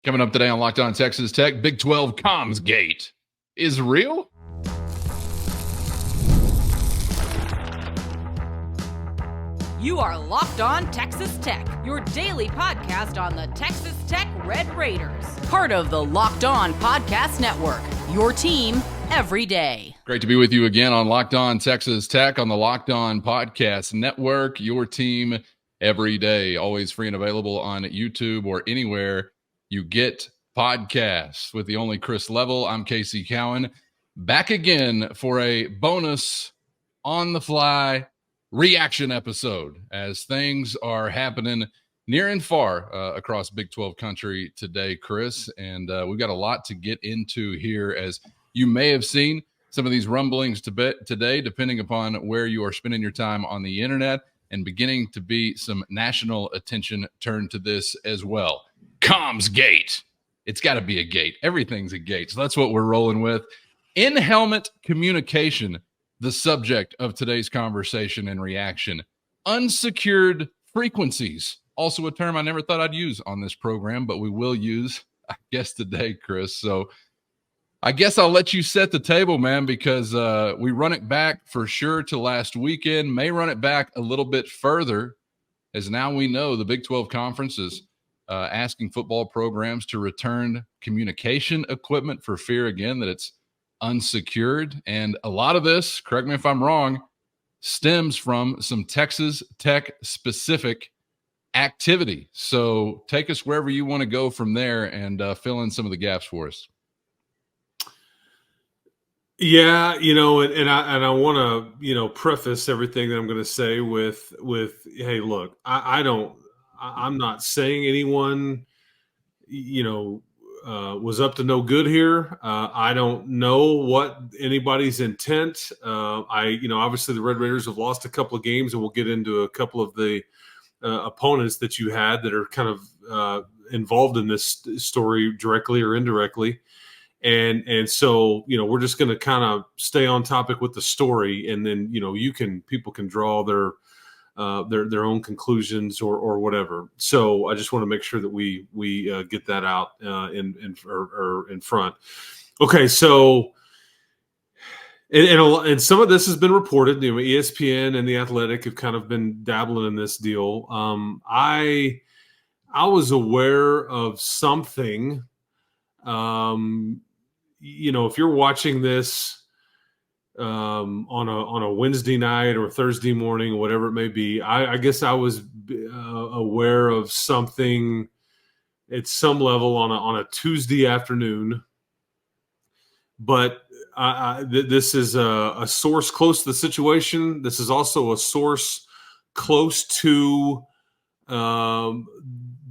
Coming up today on Locked On Texas Tech, Big 12 Comms Gate is real. You are Locked On Texas Tech, your daily podcast on the Texas Tech Red Raiders. Part of the Locked On Podcast Network, your team every day. Great to be with you again on Locked On Texas Tech on the Locked On Podcast Network, your team every day. Always free and available on YouTube or anywhere you get podcasts. With the only Chris Level, I'm Casey Cowan, back again for a bonus on-the-fly reaction episode as things are happening near and far across Big 12 country today, Chris. And we've got a lot to get into here, as you may have seen some of these rumblings today, depending upon where you are spending your time on the internet, and beginning to be some national attention turned to this as well. Comms Gate. It's got to be a gate. Everything's a gate. So that's what we're rolling with. In-helmet communication, the subject of today's conversation and reaction. Unsecured frequencies, also a term I never thought I'd use on this program, but we will use, I guess, today, Chris. So I guess I'll let you set the table, man, because we run it back for sure to last weekend, may run it back a little bit further, as now we know the Big 12 Conference is asking football programs to return communication equipment for fear, again, that it's unsecured. And a lot of this, correct me if I'm wrong, stems from some Texas Tech specific activity. So take us wherever you want to go from there and fill in some of the gaps for us. Yeah, and I want to, preface everything that I'm going to say with, hey, look, I'm not saying anyone, was up to no good here. I don't know what anybody's intent. Obviously the Red Raiders have lost a couple of games, and we'll get into a couple of the opponents that you had that are kind of involved in this story directly or indirectly. And so, we're just going to kind of stay on topic with the story, and then, people can draw their own conclusions or whatever. So I just want to make sure that we get that out in front. Okay. So, and some of this has been reported, ESPN and The Athletic have kind of been dabbling in this deal. I was aware of something, if you're watching this on a Wednesday night or Thursday morning, or whatever it may be, I guess I was aware of something at some level on a Tuesday afternoon. But this is a source close to the situation. This is also a source close to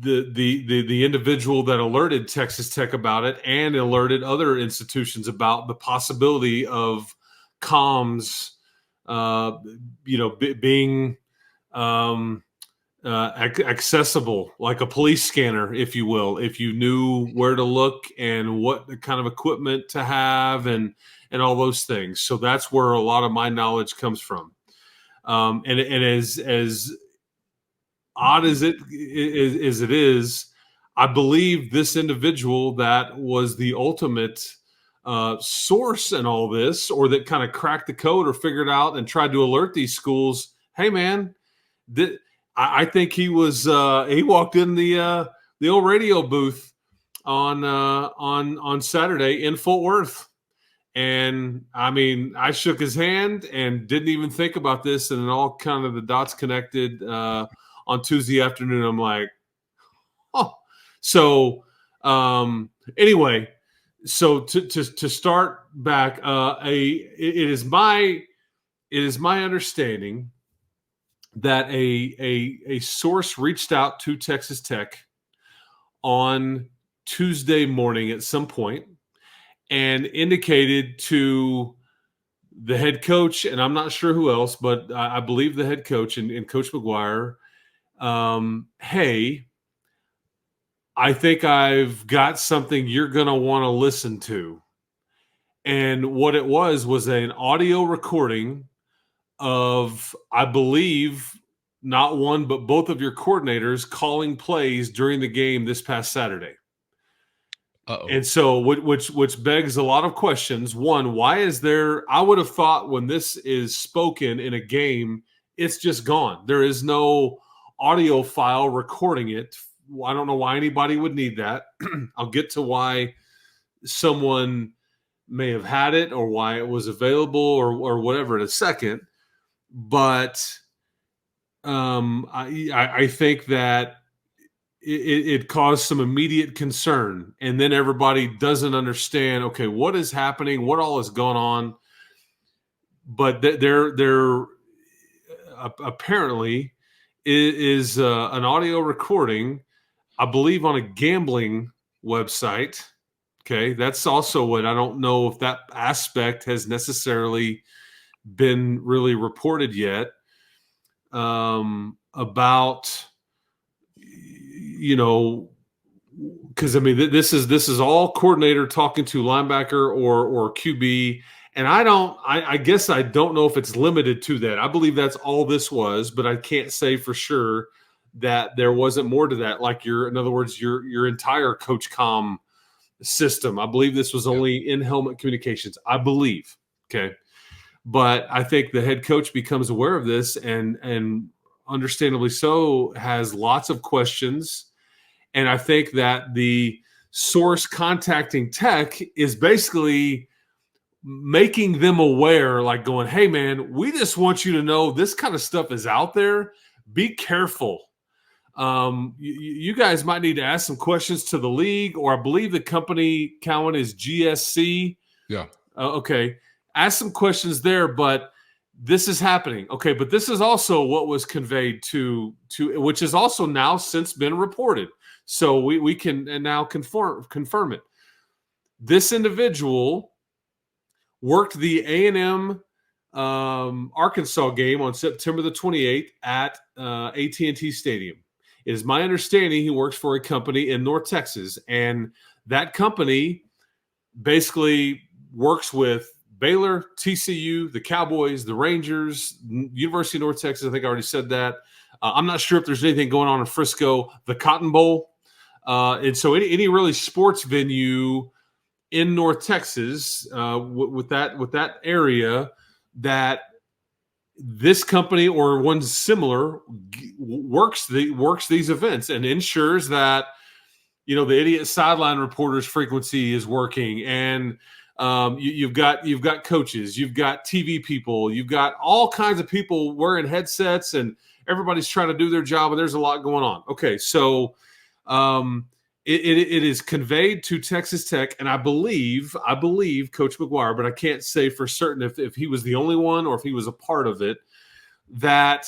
the individual that alerted Texas Tech about it, and alerted other institutions about the possibility of comms, being accessible, like a police scanner, if you will, if you knew where to look and what kind of equipment to have and all those things. So that's where a lot of my knowledge comes from. And as odd as it is, I believe this individual that was the ultimate source in all this, or that kind of cracked the code or figured out and tried to alert these schools, hey man, I think he was he walked in the old radio booth on Saturday in Fort Worth. And I mean, I shook his hand and didn't even think about this, and then all kind of the dots connected on Tuesday afternoon. I'm like, oh. So anyway, so to start back, it is my understanding that a source reached out to Texas Tech on Tuesday morning at some point and indicated to the head coach, and I'm not sure who else, but I believe the head coach and Coach McGuire, hey, I think I've got something you're going to want to listen to. And what it was an audio recording of, I believe, not one, but both of your coordinators calling plays during the game this past Saturday. And so, which begs a lot of questions. One, why is there? I would have thought when this is spoken in a game, it's just gone. There is no audio file recording it. I don't know why anybody would need that. I'll get to why someone may have had it or why it was available or whatever in a second. But I think that it caused some immediate concern, and then everybody doesn't understand, okay, what is happening, what all is going on. But there apparently is an audio recording, I believe, on a gambling website. Okay, that's also what I don't know if that aspect has necessarily been really reported yet, about, because I mean this is all coordinator talking to linebacker or QB, and I guess I don't know if it's limited to that. I believe that's all this was, but I can't say for sure that there wasn't more to that. Like in other words, your entire Coach Com system. I believe this was only in helmet communications. I believe. Okay. But I think the head coach becomes aware of this and understandably so has lots of questions. And I think that the source contacting Tech is basically making them aware, like going, hey, man, we just want you to know this kind of stuff is out there. Be careful. You guys might need to ask some questions to the league, or I believe the company, Cowan, is GSC. Yeah. Okay. Ask some questions there, but this is happening. Okay. But this is also what was conveyed to which has also now since been reported. So we can now confirm it. This individual worked the A&M Arkansas game on September the 28th at AT&T Stadium. It is my understanding he works for a company in North Texas, and that company basically works with Baylor, TCU, the Cowboys, the Rangers, University of North Texas. I think I already said that. I'm not sure if there's anything going on in Frisco, the Cotton Bowl. And so any really sports venue in North Texas with that area that this company or one similar works these events and ensures that, the idiot sideline reporter's frequency is working, and you've got coaches, you've got TV people, you've got all kinds of people wearing headsets, and everybody's trying to do their job, and there's a lot going on. Okay, so it is conveyed to Texas Tech, and I believe Coach McGuire, but I can't say for certain if he was the only one or if he was a part of it, that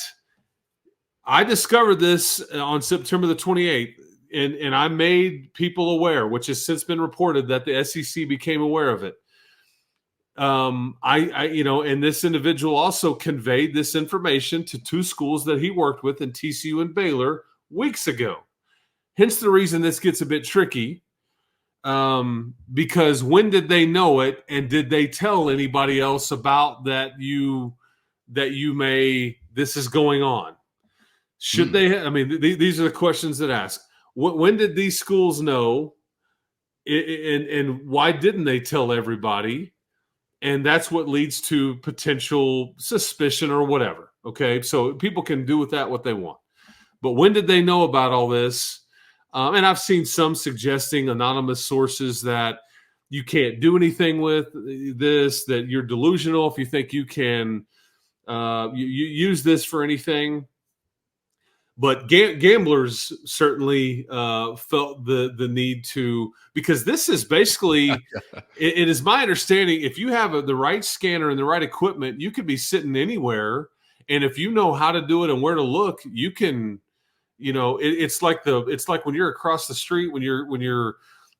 I discovered this on September the 28th, and I made people aware, which has since been reported that the SEC became aware of it. And this individual also conveyed this information to two schools that he worked with in TCU and Baylor weeks ago. Hence the reason this gets a bit tricky, because when did they know it, and did they tell anybody else about that this is going on? Should they? I mean, these are the questions that ask. When did these schools know, and why didn't they tell everybody? And that's what leads to potential suspicion or whatever. Okay, so people can do with that what they want. But when did they know about all this? And I've seen some suggesting, anonymous sources, that you can't do anything with this, that you're delusional if you think you can you use this for anything. But gamblers certainly felt the need to, because this is basically, it is my understanding, if you have the right scanner and the right equipment, you could be sitting anywhere. And if you know how to do it and where to look, you can, it's like when you're across the street, when you're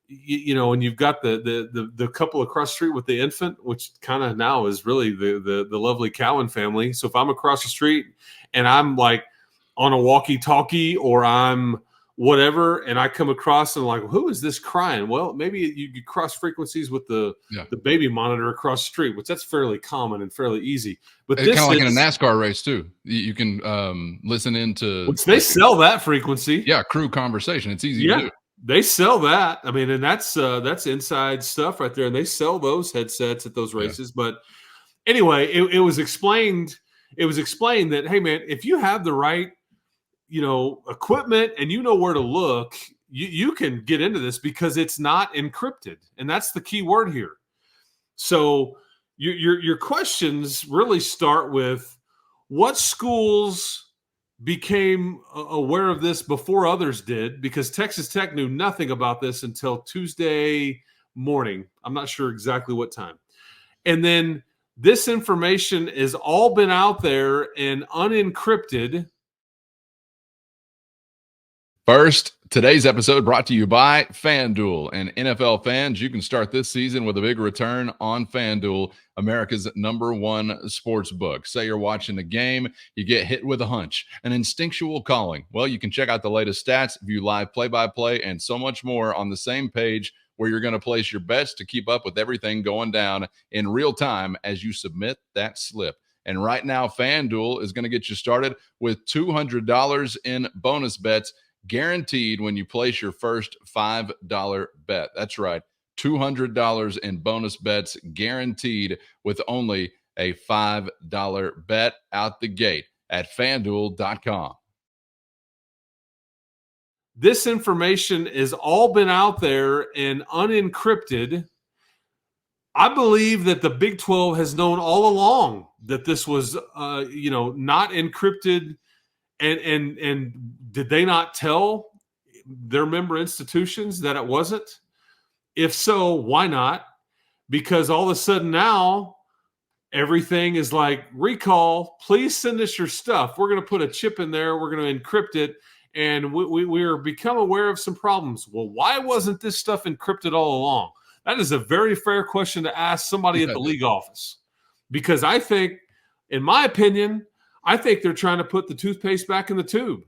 and you've got the couple across the street with the infant, which kind of now is really the lovely Cowan family. So if I'm across the street and I'm like on a walkie-talkie or I'm whatever, and I come across and I'm like, who is this crying? Well, maybe you cross frequencies with the baby monitor across the street, which that's fairly common and fairly easy. But it's kind of like in a NASCAR race too. You can listen into, which they sell that frequency. Yeah, crew conversation. It's easy to do. They sell that. I mean, and that's inside stuff right there. And they sell those headsets at those races. Yeah. But anyway, it was explained. It was explained that, hey, man, if you have the right, equipment and you know where to look, you can get into this because it's not encrypted. And that's the key word here. So your questions really start with what schools became aware of this before others did, because Texas Tech knew nothing about this until Tuesday morning. I'm not sure exactly what time. And then this information has all been out there and unencrypted. First, today's episode brought to you by FanDuel. And NFL fans, you can start this season with a big return on FanDuel, America's #1 sports book. Say you're watching a game, you get hit with a hunch, an instinctual calling. Well, you can check out the latest stats, view live play-by-play, and so much more on the same page where you're going to place your bets to keep up with everything going down in real time as you submit that slip. And right now, FanDuel is going to get you started with $200 in bonus bets guaranteed when you place your first $5 bet. That's right, $200 in bonus bets guaranteed with only a $5 bet out the gate at FanDuel.com. This information has all been out there and unencrypted. I believe that the Big 12 has known all along that this was, not encrypted. And did they not tell their member institutions that it wasn't? If so, why not? Because all of a sudden now everything is like, recall, please send us your stuff. We're going to put a chip in there. We're going to encrypt it. And we are become aware of some problems. Well, why wasn't this stuff encrypted all along? That is a very fair question to ask somebody at the league office. Because I think, in my opinion, I think they're trying to put the toothpaste back in the tube.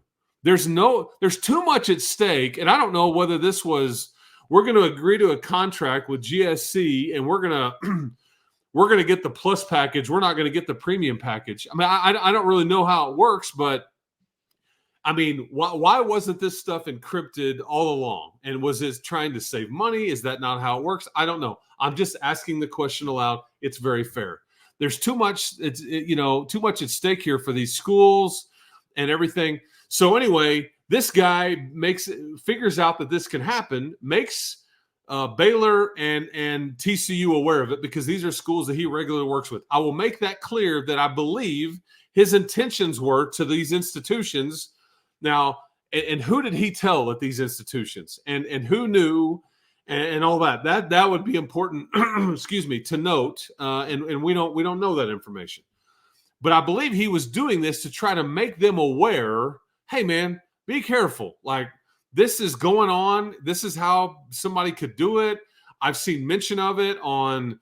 There's too much at stake. And I don't know whether this was, we're going to agree to a contract with GSC and we're going to get the plus package. We're not going to get the premium package. I mean, I don't really know how it works, but I mean, why wasn't this stuff encrypted all along? And was it trying to save money? Is that not how it works? I don't know. I'm just asking the question aloud. It's very fair. There's too much, too much at stake here for these schools and everything. So anyway, this guy figures out that this can happen, makes Baylor and TCU aware of it because these are schools that he regularly works with. I will make that clear that I believe his intentions were to these institutions. Now, and who did he tell at these institutions, and who knew, and all that? That would be important. Excuse me, to note. And we don't know that information, but I believe he was doing this to try to make them aware. Hey, man, be careful. Like, this is going on. This is how somebody could do it. I've seen mention of it on,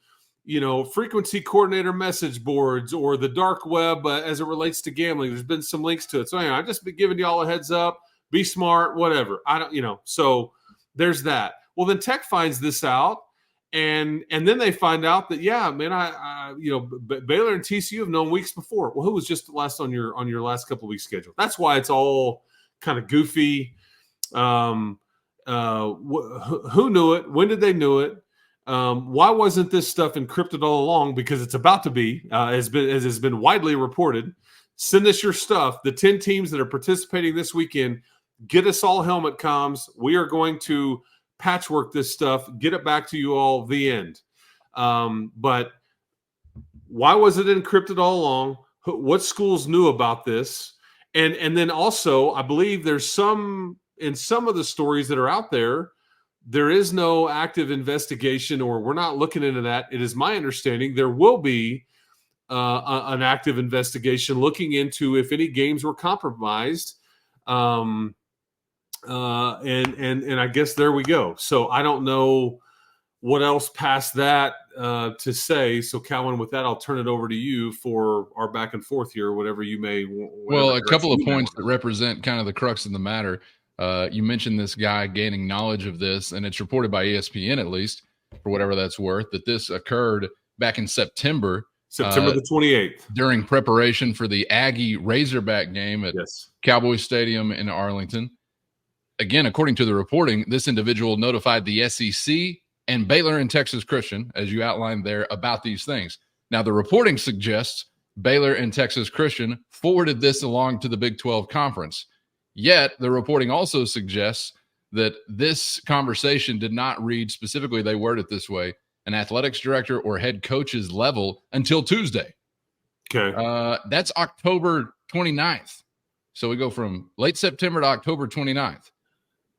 frequency coordinator message boards or the dark web as it relates to gambling. There's been some links to it. So anyway, I've just been giving you all a heads up. Be smart, whatever. So there's that. Well, then Tech finds this out, and then they find out that, yeah, man, Baylor and TCU have known weeks before. Well, who was just last on your last couple of weeks schedule? That's why it's all kind of goofy. Who knew it? When did they know it? Why wasn't this stuff encrypted all along? Because it's about to be, as has been widely reported. Send us your stuff. The 10 teams that are participating this weekend, get us all helmet comms. We are going to patchwork this stuff, get it back to you all, the end. But why was it encrypted all along? What schools knew about this? And then also, I believe there's in some of the stories that are out there, there is no active investigation, or we're not looking into that. It is my understanding there will be an active investigation looking into if any games were compromised. And I guess there we go. So I don't know what else past that to say. So Calvin, with that, I'll turn it over to you for our back and forth here, whatever you may. Well, a couple of points that represent kind of the crux of the matter. You mentioned this guy gaining knowledge of this, and it's reported by ESPN, at least, for whatever that's worth, that this occurred back in September the 28th, during preparation for the Aggie Razorback game at Cowboy Stadium in Arlington. again, according to the reporting, this individual notified the SEC and Baylor and Texas Christian, as you outlined there, about these things. Now, the reporting suggests Baylor and Texas Christian forwarded this along to the Big 12 Conference. Yet, the reporting also suggests that this conversation did not read specifically, they word it this way, an athletics director or head coach's level until Tuesday. Okay. That's October 29th. So we go from late September to October 29th.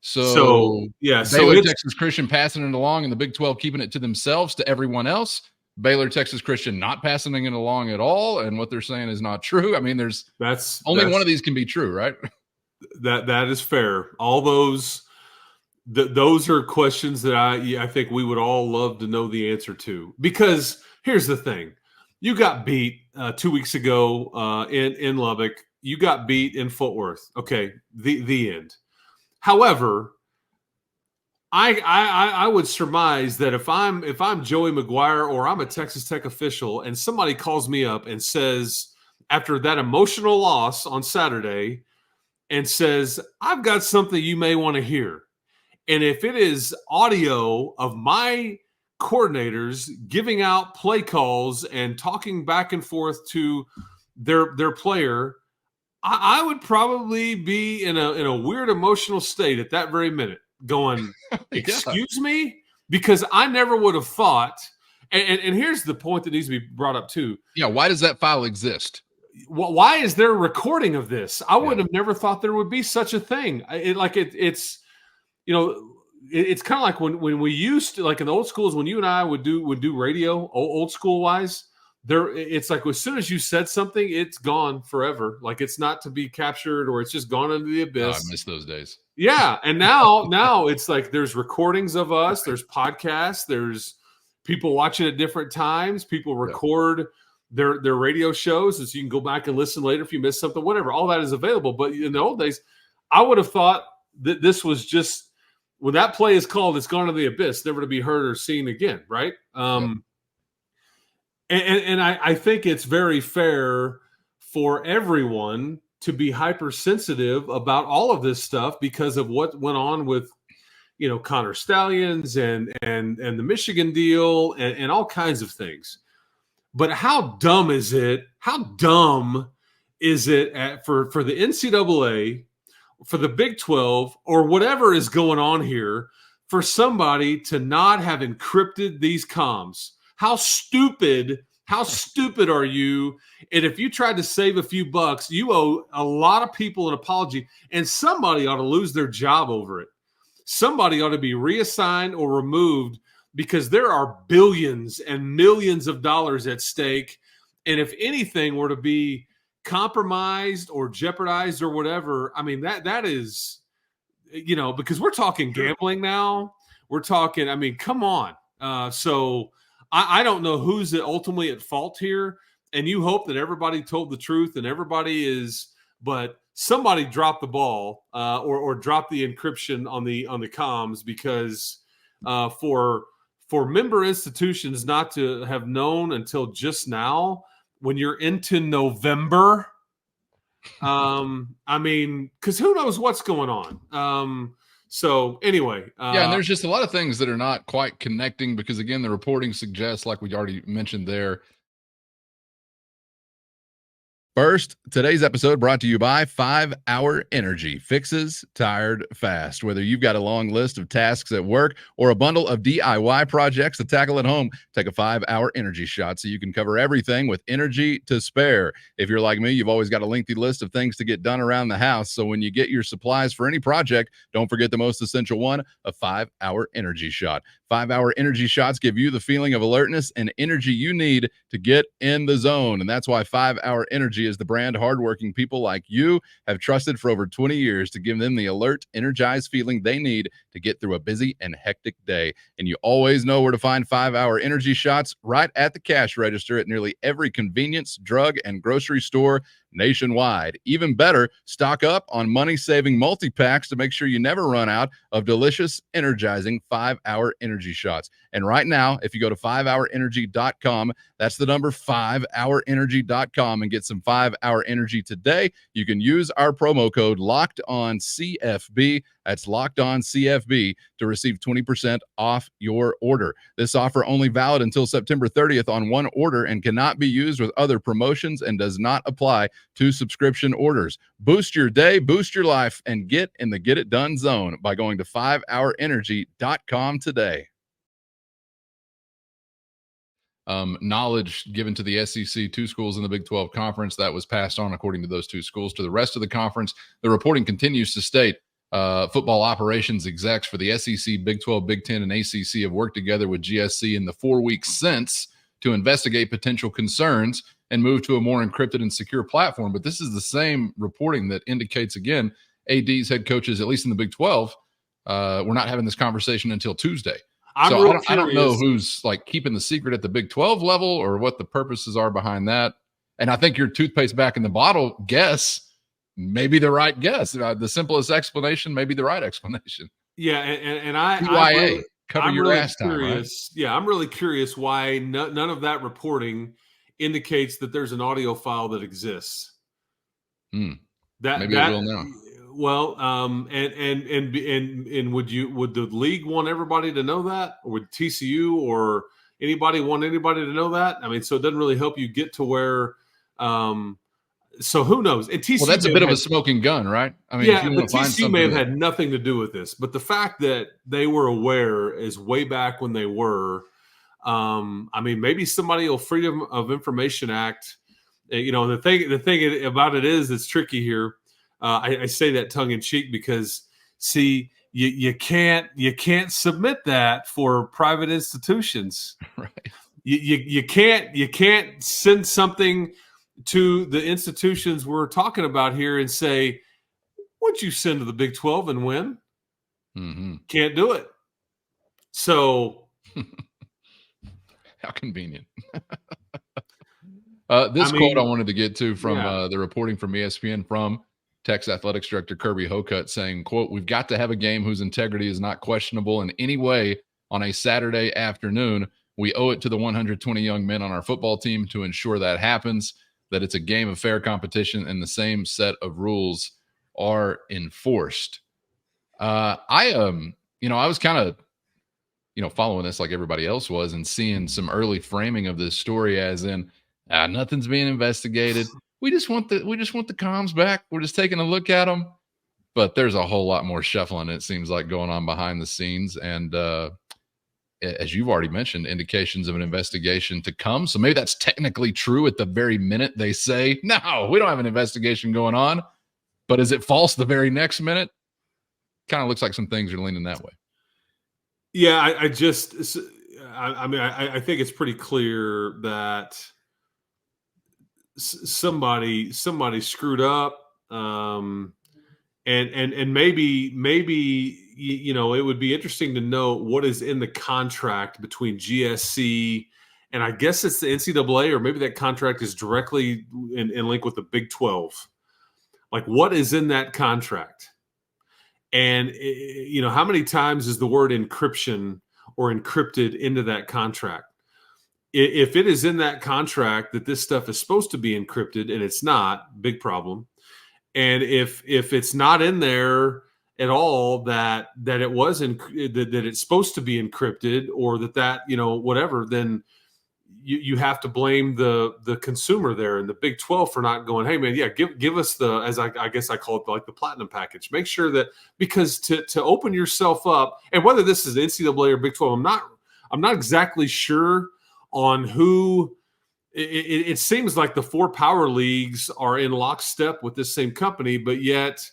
So Baylor, Texas Christian passing it along and the Big 12 keeping it to themselves to everyone else. Baylor, Texas Christian not passing it along at all. And what they're saying is not true. I mean, that's one of these can be true, right? That is fair. All those are questions that I think we would all love to know the answer to. Because here's the thing. You got beat 2 weeks ago in Lubbock. You got beat in Fort Worth. Okay, the end. However, I would surmise that if I'm Joey McGuire or I'm a Texas Tech official and somebody calls me up and says, after that emotional loss on Saturday, and says, I've got something you may want to hear. And if it is audio of my coordinators giving out play calls and talking back and forth to their player, I would probably be in a weird emotional state at that very minute going, excuse me? Because I never would have thought, and here's the point that needs to be brought up too. Yeah, why does that file exist? Why is there a recording of this? I would have never thought there would be such a thing. It's kind of like when we used to, like in the old schools, when you and I would do radio, old school wise. It's like as soon as you said something, it's gone forever. Like it's not to be captured or it's just gone into the abyss. I miss those days. Yeah, and now it's like there's recordings of us, there's podcasts, there's people watching at different times, people record their radio shows, and so you can go back and listen later if you missed something, whatever. All that is available. But in the old days, I would have thought that this was just when that play is called, it's gone to the abyss, never to be heard or seen again, right? And I think it's very fair for everyone to be hypersensitive about all of this stuff because of what went on with, Connor Stallions and the Michigan deal and all kinds of things. But how dumb is it? How dumb is it for the NCAA, for the Big 12, or whatever is going on here, for somebody to not have encrypted these comms? How stupid are you? And if you tried to save a few bucks, you owe a lot of people an apology, and somebody ought to lose their job over it. Somebody ought to be reassigned or removed because there are billions and millions of dollars at stake. And if anything were to be compromised or jeopardized or whatever, I mean, that is, because we're talking gambling now. We're talking, I mean, come on. So I don't know who's ultimately at fault here. And you hope that everybody told the truth and everybody is, but somebody dropped the ball or dropped the encryption on the comms because for member institutions not to have known until just now when you're into November, I mean, because who knows what's going on. So anyway. And there's just a lot of things that are not quite connecting because, again, the reporting suggests, like we already mentioned there. First, today's episode brought to you by 5 Hour Energy. Fixes tired fast. Whether you've got a long list of tasks at work or a bundle of DIY projects to tackle at home, take a 5 Hour Energy shot so you can cover everything with energy to spare. If you're like me, you've always got a lengthy list of things to get done around the house. So when you get your supplies for any project, don't forget the most essential one, a 5 Hour Energy shot. 5 Hour Energy shots give you the feeling of alertness and energy you need to get in the zone. And that's why 5 Hour Energy is the brand hardworking people like you have trusted for over 20 years to give them the alert, energized feeling they need to get through a busy and hectic day. And you always know where to find 5 Hour Energy shots, right at the cash register at nearly every convenience, drug, and grocery store nationwide. Even better, stock up on money-saving multi-packs to make sure you never run out of delicious, energizing 5 Hour Energy shots. And right now, if you go to 5hourenergy.com, that's the number 5hourenergy.com, and get some 5 Hour Energy today, you can use our promo code LOCKEDONCFB. That's Locked On CFB to receive 20% off your order. This offer only valid until September 30th on one order and cannot be used with other promotions and does not apply to subscription orders. Boost your day, boost your life, and get in the Get It Done zone by going to 5hourenergy.com today. Knowledge given to the SEC, 2 schools in the Big 12 conference, that was passed on, according to those 2 schools, to the rest of the conference. The reporting continues to state football operations execs for the SEC, Big 12, Big 10, and ACC have worked together with GSC in the 4 weeks since to investigate potential concerns and move to a more encrypted and secure platform. But this is the same reporting that indicates, again, ADs, head coaches, at least in the Big 12, we're not having this conversation until Tuesday. I don't know who's like keeping the secret at the Big 12 level or what the purposes are behind that. And I think your toothpaste back in the bottle guess may be the right guess. The simplest explanation may be the right explanation. Yeah, and I'm ass time, right? Yeah, I'm really curious why none of that reporting indicates that there's an audio file that exists. Maybe it will now. Well, and would the league want everybody to know that, or would TCU or anybody want anybody to know that? I mean, so it doesn't really help you get to where. So who knows? And TCU, well, that's a bit of a smoking gun, right? I mean, yeah, but TCU may have had nothing to do with this. But the fact that they were aware is way back when they were. I mean, maybe somebody will Freedom of Information Act. The thing about it is it's tricky here. I say that tongue in cheek because, see, you can't submit that for private institutions. Right. You can't send something to the institutions we're talking about here and say, "What'd you send to the Big 12 and when?" Mm-hmm. Can't do it. So, how convenient. Quote I wanted to get to from the reporting from ESPN from Texas Athletics Director Kirby Hocutt saying, quote, "We've got to have a game whose integrity is not questionable in any way on a Saturday afternoon. We owe it to the 120 young men on our football team to ensure that happens, that it's a game of fair competition and the same set of rules are enforced." I was kind of, following this like everybody else was and seeing some early framing of this story as in, nothing's being investigated. We just want the comms back. We're just taking a look at them. But there's a whole lot more shuffling, it seems like, going on behind the scenes. And as you've already mentioned, indications of an investigation to come. So maybe that's technically true at the very minute they say, "No, we don't have an investigation going on." But is it false the very next minute? Kind of looks like some things are leaning that way. Yeah, I think it's pretty clear that somebody screwed up, and maybe it would be interesting to know what is in the contract between GSC and I guess it's the NCAA, or maybe that contract is directly in link with the Big 12. Like, what is in that contract? And how many times is the word encryption or encrypted into that contract? If it is in that contract that this stuff is supposed to be encrypted and it's not, big problem. And if it's not in there at all that it was that it's supposed to be encrypted, or that whatever, then you have to blame the consumer there and the Big 12 for not going, "Hey man, yeah, give us the," as I guess I call it, like the platinum package. Make sure that, because to open yourself up, and whether this is NCAA or Big 12, I'm not exactly sure on who. It seems like the 4 power leagues are in lockstep with this same company, but yet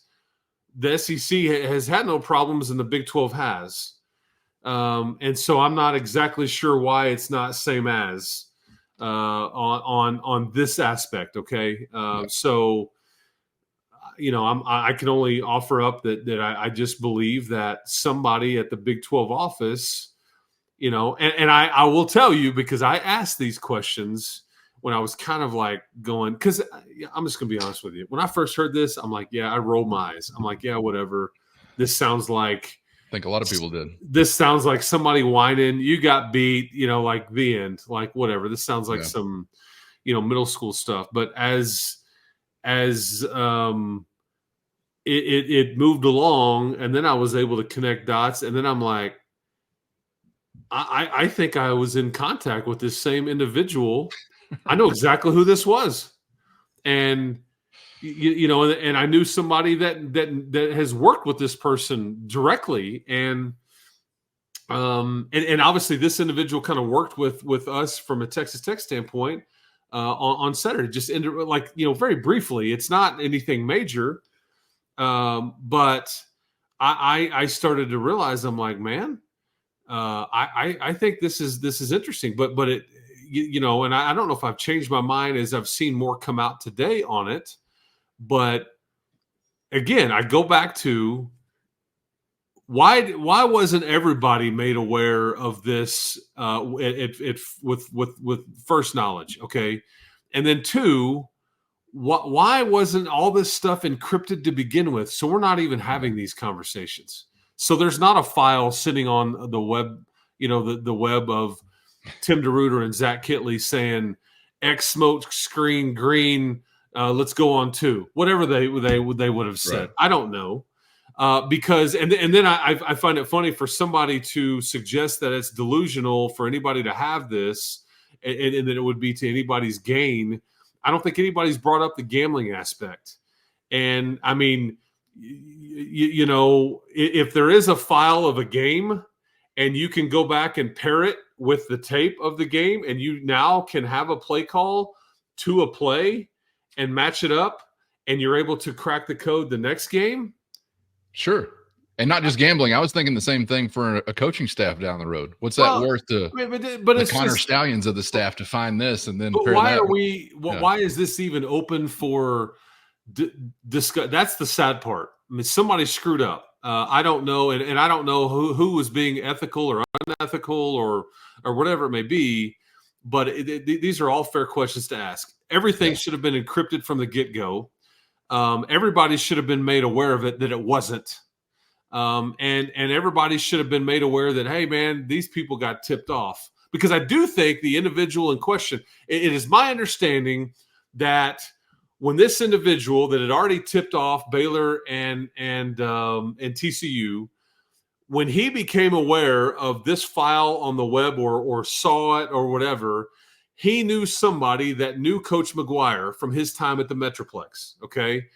the SEC has had no problems and the Big 12 has. And so I'm not exactly sure why it's not same as on this aspect. Okay. So, I can only offer up that I just believe that somebody at the Big 12 office, and I will tell you, because I asked these questions when I was kind of like going, because I'm just going to be honest with you. When I first heard this, I'm like, yeah, I rolled my eyes. I'm like, yeah, whatever. This sounds like, I think a lot of people did. This sounds like somebody whining, "You got beat," like the end, like whatever. This sounds like some, middle school stuff. But as it moved along, and then I was able to connect dots, and then I'm like, I think I was in contact with this same individual. I know exactly who this was, and and I knew somebody that has worked with this person directly, and obviously this individual kind of worked with us from a Texas Tech standpoint on Saturday, just very briefly. It's not anything major, but I started to realize, I'm like, man, I think this is interesting, but it, and I don't know if I've changed my mind as I've seen more come out today on it, but again, I go back to why wasn't everybody made aware of this with first knowledge, okay, and then two, why wasn't all this stuff encrypted to begin with? So we're not even having these conversations. So there's not a file sitting on the web, the web of Tim DeRuiter and Zach Kitley saying X smoke screen green. Let's go on to whatever they would have said. Right. I don't know because and then I find it funny for somebody to suggest that it's delusional for anybody to have this and that it would be to anybody's gain. I don't think anybody's brought up the gambling aspect, and I mean, if there is a file of a game and you can go back and pair it with the tape of the game and you now can have a play call to a play and match it up and you're able to crack the code the next game. Sure. And not just gambling. I was thinking the same thing for a coaching staff down the road. What's that worth to but the Connor Stallions of the staff to find this and then pair why that are we why is this even open for discuss? That's the sad part. I mean, somebody screwed up. I don't know, and I don't know who was being ethical or unethical or whatever it may be. But these are all fair questions to ask. Everything should have been encrypted from the get-go. Everybody should have been made aware of it that it wasn't, and everybody should have been made aware that, hey, man, these people got tipped off. Because I do think the individual in question. It is my understanding that when this individual that had already tipped off Baylor and TCU, when he became aware of this file on the web or saw it or whatever, he knew somebody that knew Coach McGuire from his time at the Metroplex. Okay.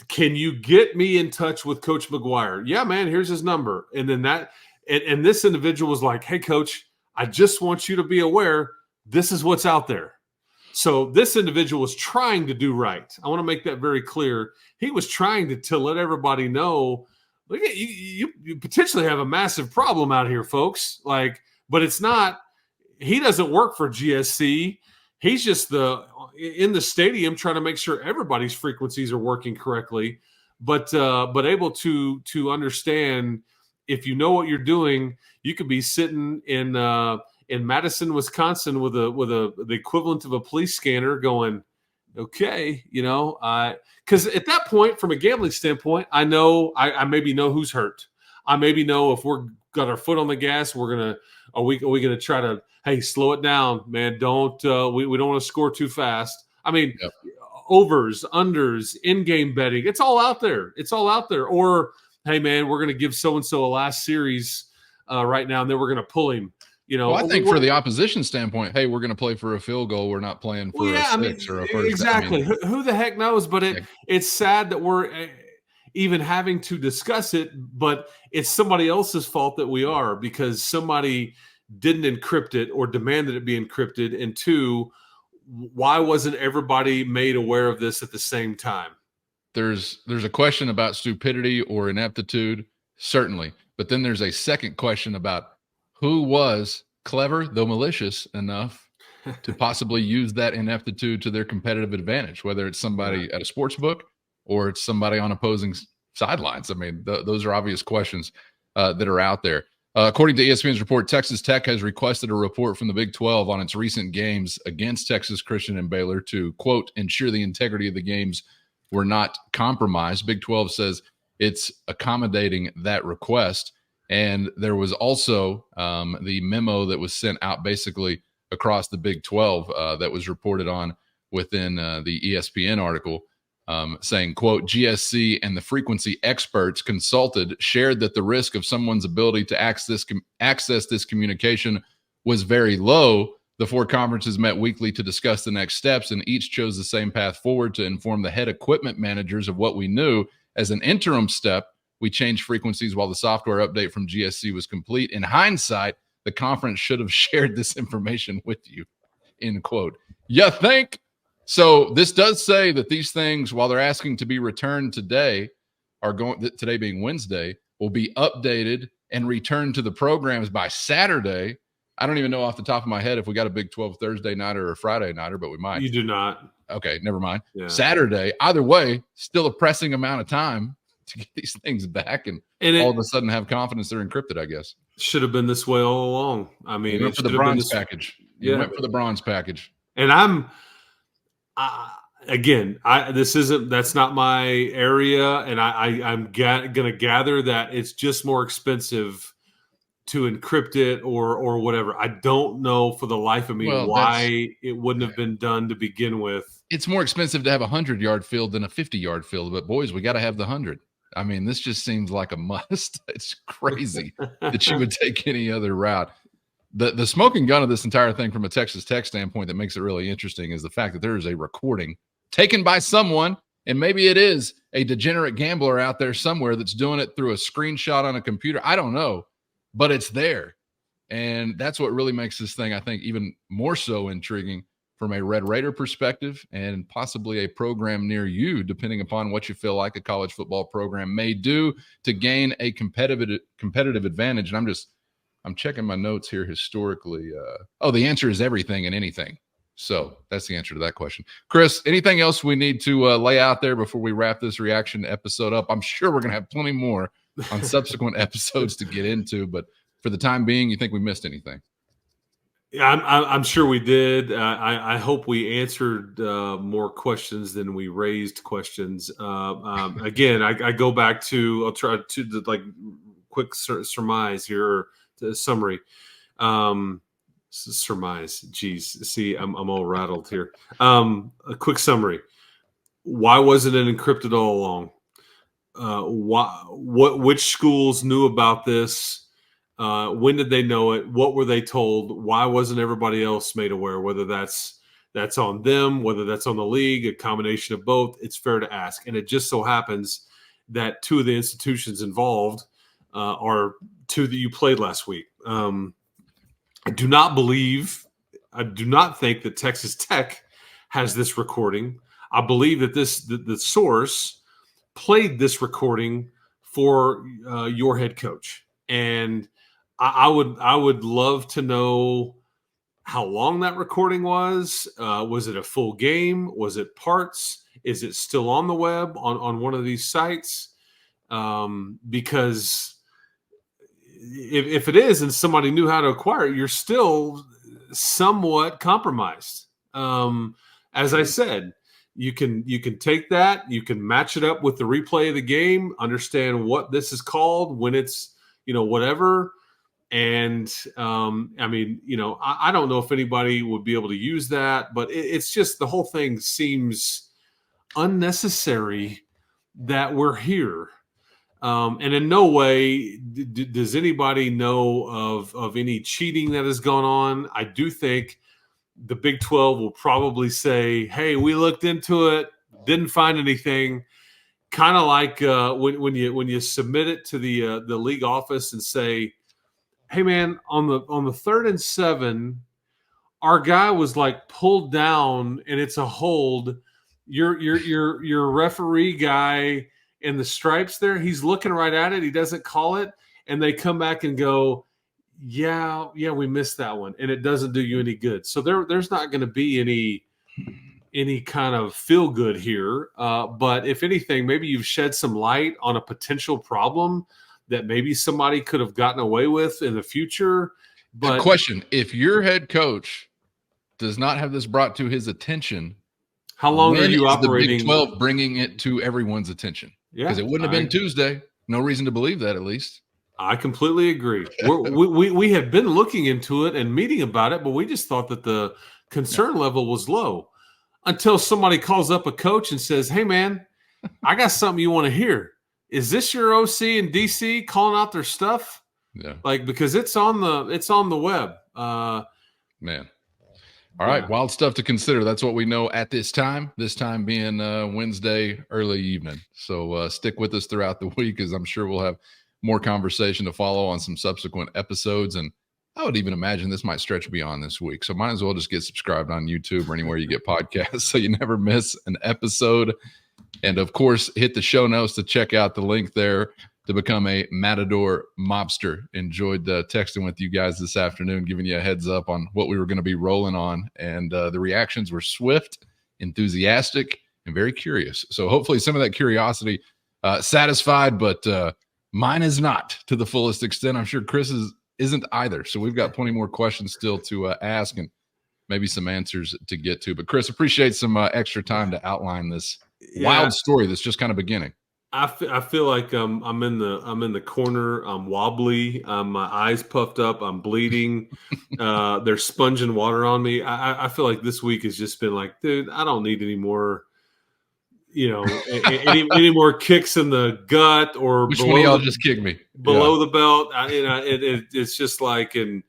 Can you get me in touch with Coach McGuire? Yeah, man, here's his number. And then and this individual was like, hey, Coach, I just want you to be aware this is what's out there. So this individual was trying to do right. I want to make that very clear. He was trying to let everybody know, look, you potentially have a massive problem out here, folks. But it's not. He doesn't work for GSC. He's just in the stadium trying to make sure everybody's frequencies are working correctly. But able to understand, if you know what you're doing, you could be sitting in Madison, Wisconsin, with the equivalent of a police scanner, going, okay, because at that point, from a gambling standpoint, I know I maybe know who's hurt. I maybe know if we're got our foot on the gas, are we gonna try to, hey, slow it down, man? Don't we don't want to score too fast. I mean, overs, unders, in-game betting, it's all out there. It's all out there. Or, hey, man, we're gonna give so and so a last series right now, and then we're gonna pull him. Well, I think for the opposition standpoint, hey, we're going to play for a field goal. We're not playing for a six or a first. Exactly. Who the heck knows? But it's sad that we're even having to discuss it, but it's somebody else's fault that we are, because somebody didn't encrypt it or demanded it be encrypted. And two, why wasn't everybody made aware of this at the same time? There's a question about stupidity or ineptitude, certainly. But then there's a second question about who was clever, though malicious, enough to possibly use that ineptitude to their competitive advantage, whether it's somebody at a sports book or it's somebody on opposing sidelines. I mean, those are obvious questions that are out there. According to ESPN's report, Texas Tech has requested a report from the Big 12 on its recent games against Texas Christian and Baylor to, quote, ensure the integrity of the games were not compromised. Big 12 says it's accommodating that request. And there was also the memo that was sent out basically across the Big 12 that was reported on within the ESPN article saying, quote, GSC and the frequency experts consulted shared that the risk of someone's ability to access this communication was very low. The 4 conferences met weekly to discuss the next steps, and each chose the same path forward to inform the head equipment managers of what we knew. As an interim step, we changed frequencies while the software update from GSC was complete. In hindsight, the conference should have shared this information with you, end quote. You think? So this does say that these things, while they're asking to be returned today, today being Wednesday, will be updated and returned to the programs by Saturday. I don't even know off the top of my head if we got a Big 12 Thursday nighter or a Friday nighter, but we might. You do not. Okay, never mind. Yeah. Saturday, either way, still a pressing amount of time to get these things back and all of a sudden have confidence they're encrypted, I guess. Should have been this way all along. I mean, you went for the bronze package. You went for the bronze package. And that's not my area. And I'm going to gather that it's just more expensive to encrypt it or whatever. I don't know for the life of me why it wouldn't have been done to begin with. It's more expensive to have a 100-yard field than a 50-yard field, but boys, we got to have the 100. I mean, this just seems like a must. It's crazy that you would take any other route. The smoking gun of this entire thing from a Texas Tech standpoint that makes it really interesting is the fact that there is a recording taken by someone, and maybe it is a degenerate gambler out there somewhere that's doing it through a screenshot on a computer. I don't know, but it's there. And that's what really makes this thing, I think, even more so intriguing from a Red Raider perspective and possibly a program near you, depending upon what you feel like a college football program may do to gain a competitive advantage. And I'm checking my notes here historically. The answer is everything and anything. So that's the answer to that question. Chris, anything else we need to lay out there before we wrap this reaction episode up? I'm sure we're going to have plenty more on subsequent episodes to get into, but for the time being, you think we missed anything? Yeah, I'm sure we did. I hope we answered more questions than we raised questions. Again, I go back to, I'll try to the quick surmise here, the summary. Surmise. Geez, see, I'm all rattled here. A quick summary. Why wasn't it encrypted all along? Which schools knew about this? When did they know it? What were they told? Why wasn't everybody else made aware? Whether that's on them, whether that's on the league, a combination of both, it's fair to ask. And it just so happens that 2 of the institutions involved are 2 that you played last week. I do not think that Texas Tech has this recording. I believe that the source played this recording for your head coach. And I would love to know how long that recording was. Was it a full game? Was it parts? Is it still on the web on one of these sites? Because if it is and somebody knew how to acquire it, you're still somewhat compromised. As I said, you can take that, you can match it up with the replay of the game, understand what this is called, when it's, whatever. And I don't know if anybody would be able to use that, but it's just the whole thing seems unnecessary that we're here. And in no way does anybody know of any cheating that has gone on. I do think the Big 12 will probably say, hey, we looked into it, didn't find anything. Kind of like when you submit it to the league office and say, hey man, on the 3rd and 7, our guy was pulled down and it's a hold. Your referee guy in the stripes there, he's looking right at it. He doesn't call it. And they come back and go, yeah, we missed that one. And it doesn't do you any good. So there's not going to be any kind of feel good here. But if anything, maybe you've shed some light on a potential problem that maybe somebody could have gotten away with in the future. But a question, if your head coach does not have this brought to his attention, how long are you operating? The Big 12 bringing it to everyone's attention? Because it wouldn't have been Tuesday. No reason to believe that, at least. I completely agree. We have been looking into it and meeting about it, but we just thought that the concern level was low. until somebody calls up a coach and says, "Hey, man, I got something you want to hear. Is this your OC in DC calling out their stuff?" Yeah. Like, because it's on the web. Man. All right. Wild stuff to consider. That's what we know at this time being Wednesday, early evening. So stick with us throughout the week, as I'm sure we'll have more conversation to follow on some subsequent episodes. And I would even imagine this might stretch beyond this week. So might as well just get subscribed on YouTube or anywhere you get podcasts so you never miss an episode. And of course, hit the show notes to check out the link there to become a Matador Mobster. Enjoyed texting with you guys this afternoon, giving you a heads up on what we were going to be rolling on. And the reactions were swift, enthusiastic, and very curious. So hopefully some of that curiosity satisfied, but mine is not to the fullest extent. I'm sure Chris's isn't either. So we've got plenty more questions still to ask and maybe some answers to get to. But Chris, appreciate some extra time to outline this wild story that's just kind of beginning. I feel like I'm in the corner. I'm wobbly. My eyes puffed up. I'm bleeding. They're sponging water on me. I feel like this week has just been like, dude, I don't need any more, any more kicks in the gut or which one of y'all just kicked me below the belt. It's just like, and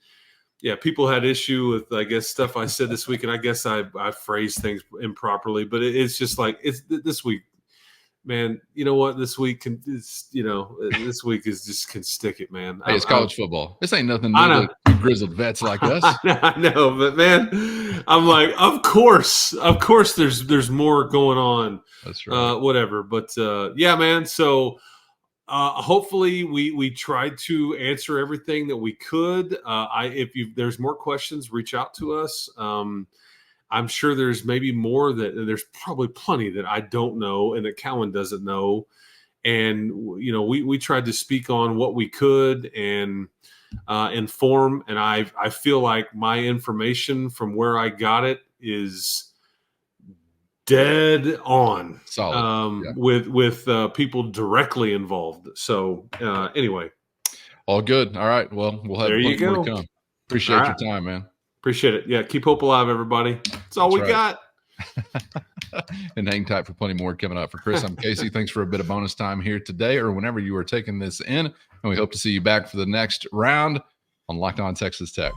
yeah, people had issue with, I guess, stuff I said this week, and I guess I phrased things improperly, but it's just like, it's this week. Man, you know what? This week this week is just can stick it, man. Hey, it's college football. This ain't nothing new to grizzled vets like us. I know, but man, I'm like, of course, there's more going on. That's right. Whatever, but yeah, man. So hopefully we tried to answer everything that we could. If there's more questions, reach out to us. I'm sure there's maybe more there's probably plenty that I don't know and that Cowan doesn't know. And, we tried to speak on what we could and inform. And I feel like my information from where I got it is dead on. Solid. With people directly involved. So anyway. All good. All right. Well, we'll have plenty more to come. Appreciate your time, man. Appreciate it. Yeah, keep hope alive, everybody. That's all we got. And hang tight for plenty more coming up. For Chris, I'm Casey. Thanks for a bit of bonus time here today or whenever you are taking this in. And we hope to see you back for the next round on Locked On Texas Tech.